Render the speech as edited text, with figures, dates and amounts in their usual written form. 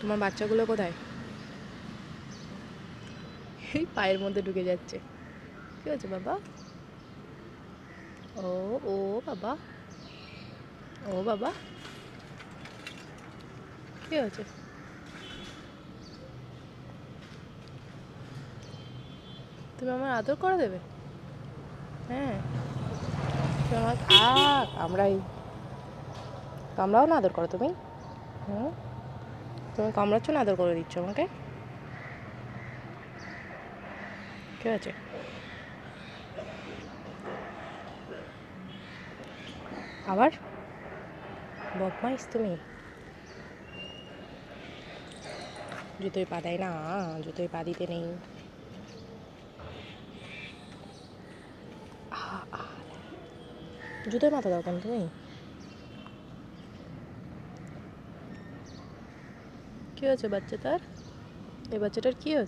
তোমার বাচ্চাগুলো কোথায়? এই পায়ের মধ্যে ঢুকে যাচ্ছে। কি হয়েছে বাবা? ও ও বাবা, ও বাবা, কি হয়েছে? তুমি আমার আদর করে দেবে? হ্যাঁ, তুমি আমার কামড়াই, কামড়াও না আদর করো তুমি? হুম, তুমি কামড়াচ্ছ না আদর করে দিচ্ছ আমাকে? ঠিক আছে, আবার বদমাইশ তুমি। জুতোয় পা দেয় না, জুতোয় পা দিতে নেই। জুতোয় মাথা দাও কেন তুমি? কি হয়েছে বাচ্চাটার? এই বাচ্চাটার কি হয়েছে?